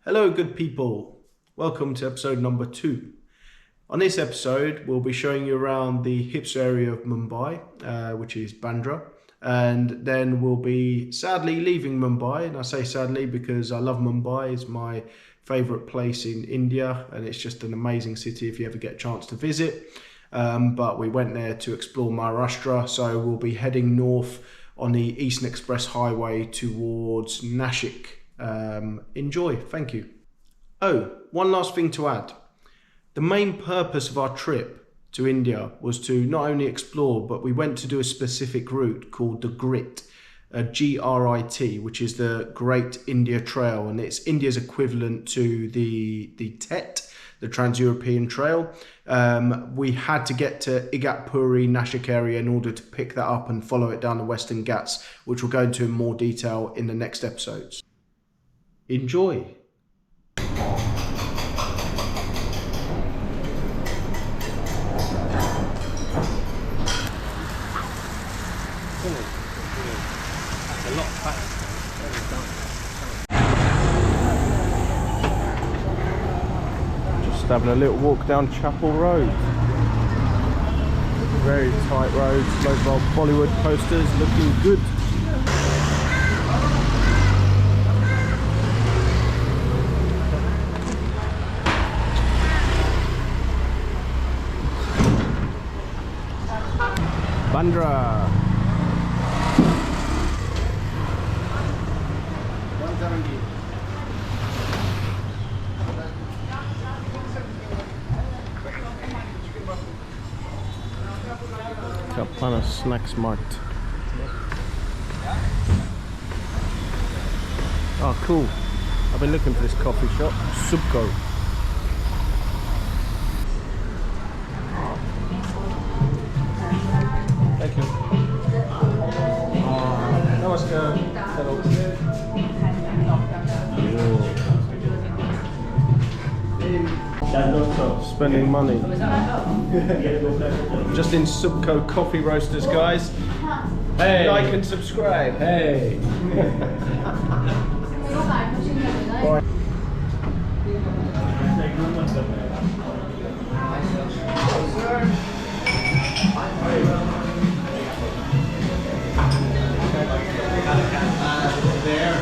Hello good people, welcome to episode number 2. On this episode we'll be showing you around the hipster area of Mumbai, which is Bandra, and then we'll be sadly leaving Mumbai, and I say sadly because I love Mumbai. It's my favourite place in India and it's just an amazing city if you ever get a chance to visit, but we went there to explore Maharashtra, so we'll be heading north on the Eastern Express Highway towards Nashik. Enjoy, thank you. Oh, one last thing to add. The main purpose of our trip to India was to not only explore, but we went to do a specific route called the GRIT, GRIT, which is the Great India Trail, and it's India's equivalent to the TET, the Trans-European Trail. We had to get to Igatpuri, Nashik area in order to pick that up and follow it down the Western Ghats, which we'll go into in more detail in the next episodes. Enjoy. Just having a little walk down Chapel Road. Very tight roads, loads of old Bollywood posters, looking good. Bandra. 170. Kapana Snacks Mart. Oh, cool. I've been looking for this coffee shop. Subko. Thank you. Namaskar. Spending money. Just in Subko Coffee Roasters, guys. Hey. Like and subscribe. Hey. Bye. There.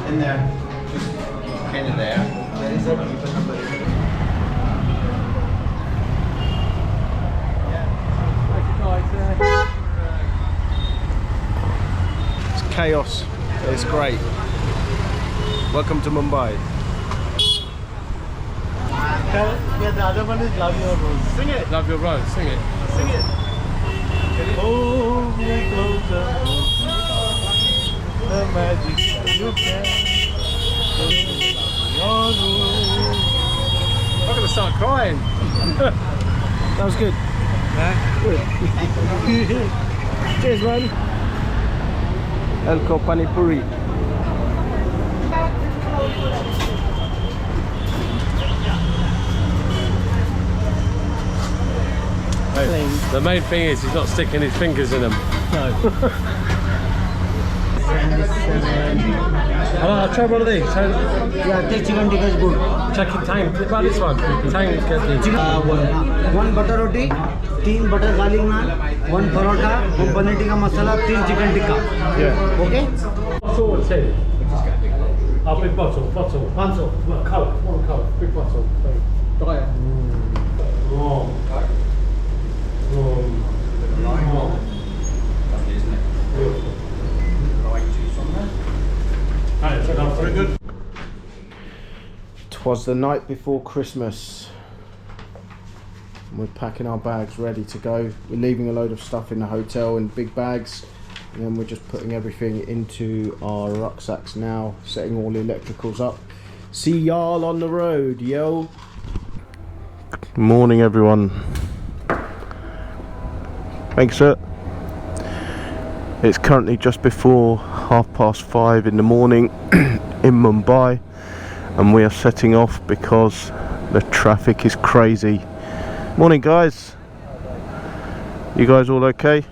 In there. Just kind of there. There is a people number. It's chaos. It's great. Welcome to Mumbai. Yeah, the other one is Love Your Rose. Sing it. Love Your Rose, sing it. Sing it. Hold me closer. The magic that you can. Your rose. I'm going to start crying. That was good. Good. Cheers, man. Elco Pani Puri. Hey, the main thing is he's not sticking his fingers in them. No. I'll try one of these. Yeah, take chicken tikka is good. Check it, Tang. About this one. Tang, get the. One butter roti, 3 butter garlic naan, 1 parota, 1 paneer tikka masala, 3 chicken tikka. Yeah. Okay? Bottle or tea? Oh, big bottle. 500. One coke. Big bottle. Oh. Very good. 'Twas the night before Christmas. We're packing our bags ready to go. We're leaving a load of stuff in the hotel in big bags, and then we're just putting everything into our rucksacks now, setting all the electricals up. See y'all on the road, yo. Morning, everyone. Thanks, sir. It's currently just before 5:30 in the morning in Mumbai, and we are setting off because the traffic is crazy. Morning, guys. You guys all okay?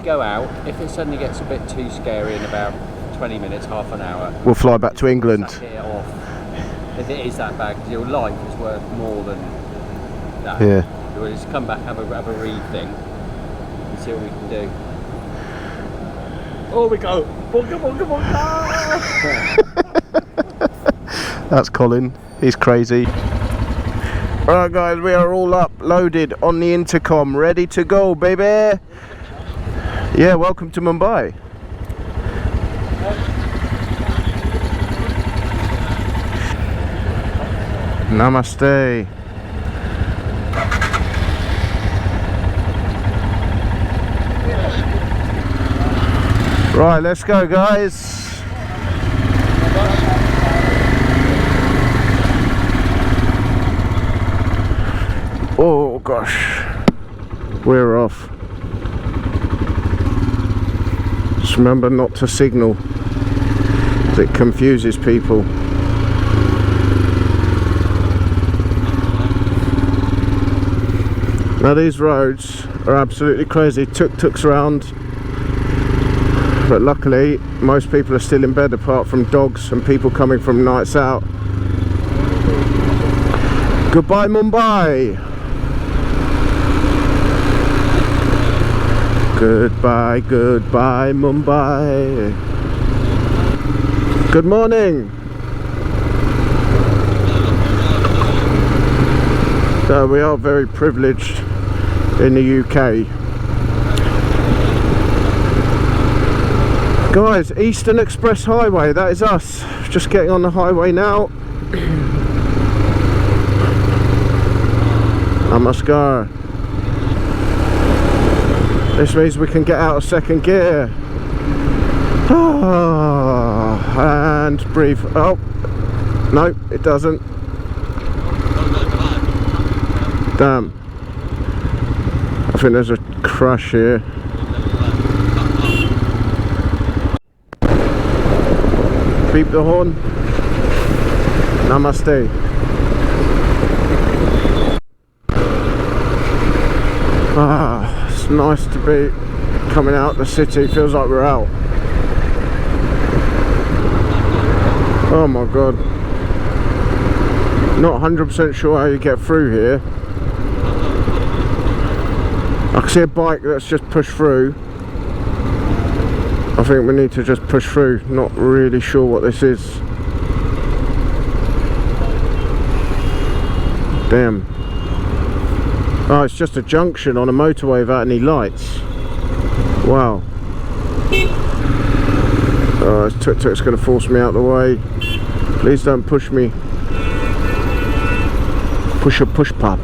Go out if it suddenly gets a bit too scary in about 20 minutes, half an hour. We'll fly back to England. Sack it off. If it is that bad, because your life is worth more than that. Yeah. We'll just come back, have a rethink, and see what we can do. Oh, we go! Bonga, bonga, bonga! That's Colin. He's crazy. Alright guys, we are all up, loaded on the intercom, ready to go, baby! Yeah, welcome to Mumbai. Namaste. Right, let's go guys. Oh gosh, we're off. Just remember not to signal, it confuses people. Now these roads are absolutely crazy, tuk-tuks around, but luckily most people are still in bed apart from dogs and people coming from nights out. Goodbye Mumbai! Goodbye, goodbye Mumbai. Good morning. So we are very privileged in the UK. Guys, Eastern Express Highway, that is us. Just getting on the highway now. Namaskar. This means we can get out of second gear. And breathe. Oh, no, it doesn't. Damn. I think there's a crash here. Beep the horn. Namaste. It's nice to be coming out the city. Feels like we're out. Oh my god. Not 100% sure how you get through here. I can see a bike that's just pushed through. I think we need to just push through. Not really sure what this is. Damn. Oh, it's just a junction on a motorway without any lights. Wow. Oh, this tuk-tuk's going to force me out of the way. Please don't push me. Push a push pop.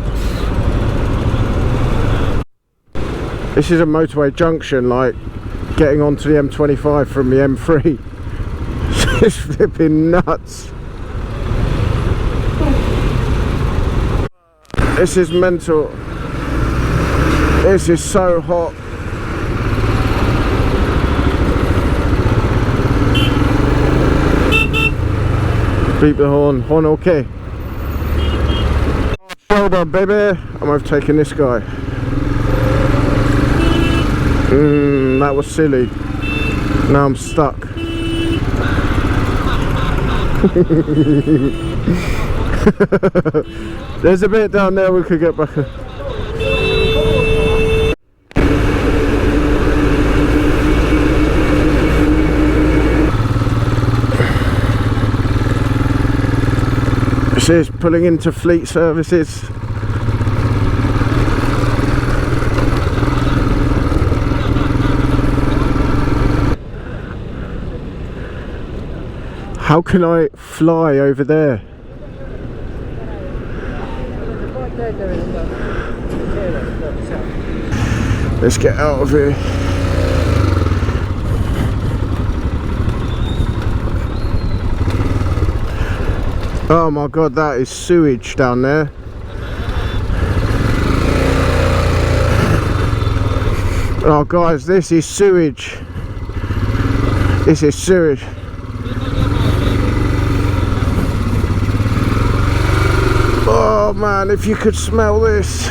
This is a motorway junction, like getting onto the M25 from the M3. It's flipping nuts. This is mental. This is so hot. Beep the horn. Horn okay. Shoulder, baby. I'm overtaking this guy. That was silly. Now I'm stuck. There's a bit down there we could get back. This is pulling into fleet services. How can I fly over there? Let's get out of here. Oh my god, that is sewage down there. Oh guys, this is sewage. This is sewage. Oh man, if you could smell this.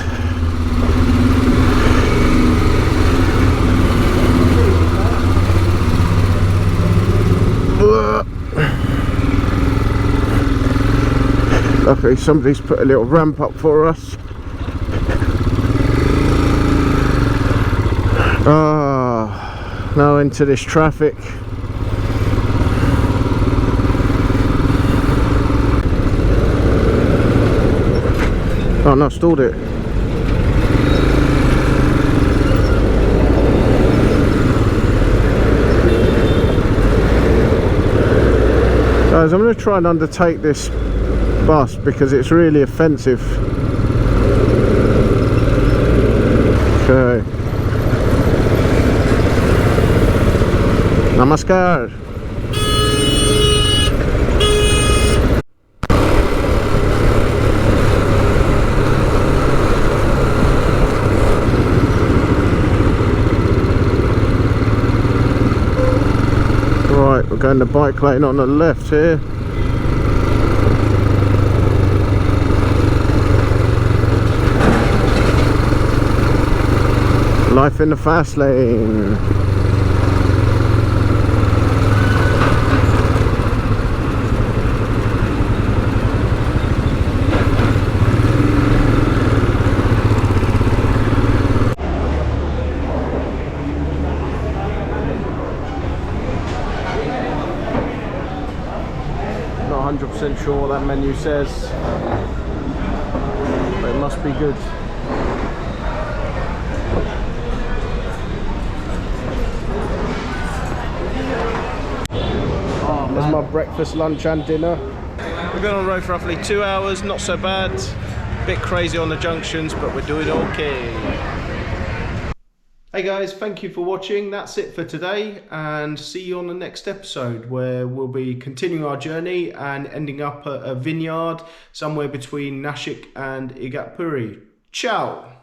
Luckily somebody's put a little ramp up for us. Now into this traffic. Oh no, stalled it. Guys, I'm going to try and undertake this bus because it's really offensive. Okay. Namaskar. Right, we're going the bike lane on the left here. Life in the fast lane. Not 100% sure what that menu says, but it must be good. There's my breakfast, lunch and dinner. We've been on the road for roughly 2 hours, not so bad. Bit crazy on the junctions, but we're doing okay. Hey guys, thank you for watching. That's it for today, and see you on the next episode where we'll be continuing our journey and ending up at a vineyard somewhere between Nashik and Igatpuri. Ciao!